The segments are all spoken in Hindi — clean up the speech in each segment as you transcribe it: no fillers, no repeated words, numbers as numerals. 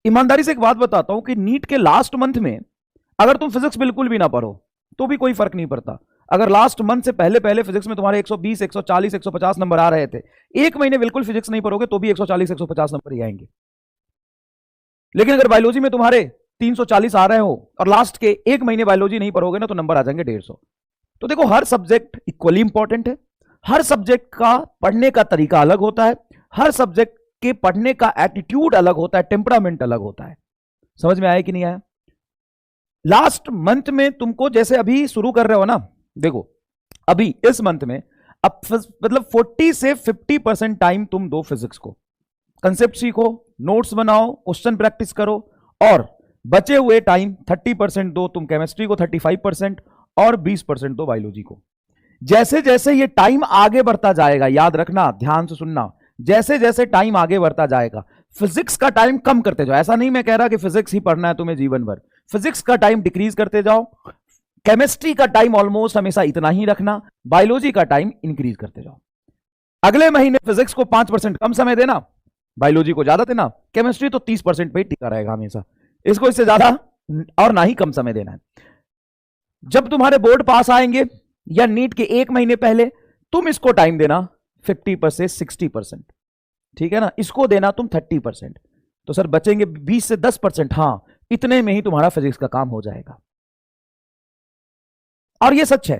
ईमानदारी से एक बात बताता हूं कि नीट के लास्ट मंथ में अगर तुम फिजिक्स बिल्कुल भी ना पढ़ो तो भी कोई फर्क नहीं पड़ता। अगर लास्ट मंथ से पहले पहले फिजिक्स में तुम्हारे 120, 140, 150 नंबर आ रहे थे, एक महीने बिल्कुल फिजिक्स नहीं पढ़ोगे तो भी 140, 150 नंबर ही आएंगे। लेकिन अगर बायोलॉजी में तुम्हारे 340 आ रहे हो और लास्ट के एक महीने बायोलॉजी नहीं पढ़ोगे ना तो नंबर आ जाएंगे 150। तो देखो, हर सब्जेक्ट इक्वली इंपॉर्टेंट है, हर सब्जेक्ट का पढ़ने का तरीका अलग होता है, हर सब्जेक्ट के पढ़ने का एटीट्यूड अलग होता है, टेम्परामेंट अलग होता है। समझ में आया कि नहीं आया? लास्ट मंथ में तुमको जैसे अभी शुरू कर रहे हो ना, देखो अभी इस मंथ में अब मतलब 40 से 50% टाइम तुम दो फिजिक्स को, कंसेप्ट सीखो, नोट्स बनाओ, क्वेश्चन प्रैक्टिस करो, और बचे हुए टाइम 30% दो तुम केमिस्ट्री को, 35% और 20% दो बायोलॉजी को। जैसे जैसे ये टाइम आगे बढ़ता जाएगा, याद रखना, ध्यान से सुनना, जैसे जैसे टाइम आगे बढ़ता जाएगा फिजिक्स का टाइम कम करते जाओ। ऐसा नहीं मैं कह रहा कि फिजिक्स ही पढ़ना है तुम्हें जीवन भर, फिजिक्स का टाइम डिक्रीज करते जाओ, केमिस्ट्री का टाइम ऑलमोस्ट हमेशा इतना ही रखना, बायोलॉजी का टाइम इंक्रीज करते जाओ। अगले महीने फिजिक्स को 5% कम समय देना, बायोलॉजी को ज्यादा देना, केमिस्ट्री तो 30% पे टिका रहेगा हमेशा, इसको इससे ज्यादा और ना ही कम समय देना है। जब तुम्हारे बोर्ड पास आएंगे या नीट के एक महीने पहले, तुम इसको टाइम देना 50% से 60%, ठीक है ना, इसको देना तुम 30%, तो सर बचेंगे 20 से 10%। हाँ, इतने में ही तुम्हारा फिजिक्स का काम हो जाएगा। और ये सच है।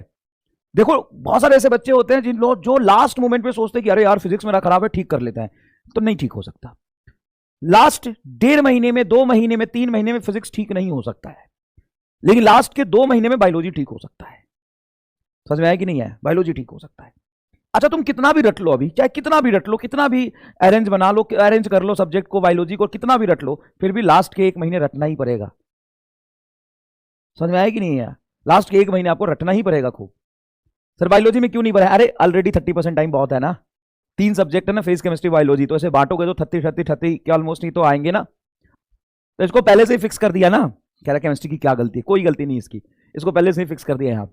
देखो, बहुत सारे ऐसे बच्चे होते हैं जिन लोग जो लास्ट मोमेंट पे सोचते हैं कि अरे यार फिजिक्स मेरा खराब है, ठीक कर लेते हैं, तो नहीं ठीक हो सकता। लास्ट 1.5 महीने में, 2 महीने में, 3 महीने में फिजिक्स ठीक नहीं हो सकता है, लेकिन लास्ट के 2 महीने में बायोलॉजी ठीक हो सकता है। समझ में आया कि नहीं है? बायोलॉजी ठीक हो सकता है। अच्छा, तुम कितना भी रट लो, अभी चाहे कितना भी रट लो, कितना भी अरेंज बना लो, अरेंज कर लो सब्जेक्ट को, बायोलॉजी को, कितना भी रट लो, फिर भी लास्ट के 1 महीने रटना ही पड़ेगा। समझ में आया कि नहीं है? लास्ट के 1 महीने आपको रटना ही पड़ेगा खूब। सर बायोलॉजी में क्यों नहीं पढ़ा? अरे ऑलरेडी 30% टाइम बहुत है ना, 3 सब्जेक्ट है ना, फिजिक्स, केमिस्ट्री, बायोलॉजी, तो ऐसे बांटोगे तो 30 के ऑलमोस्ट नहीं तो आएंगे ना। तो इसको पहले से ही फिक्स कर दिया ना, कह रहा केमिस्ट्री की क्या गलती है, कोई गलती नहीं इसकी, इसको पहले से ही फिक्स कर दिया यहाँ पे।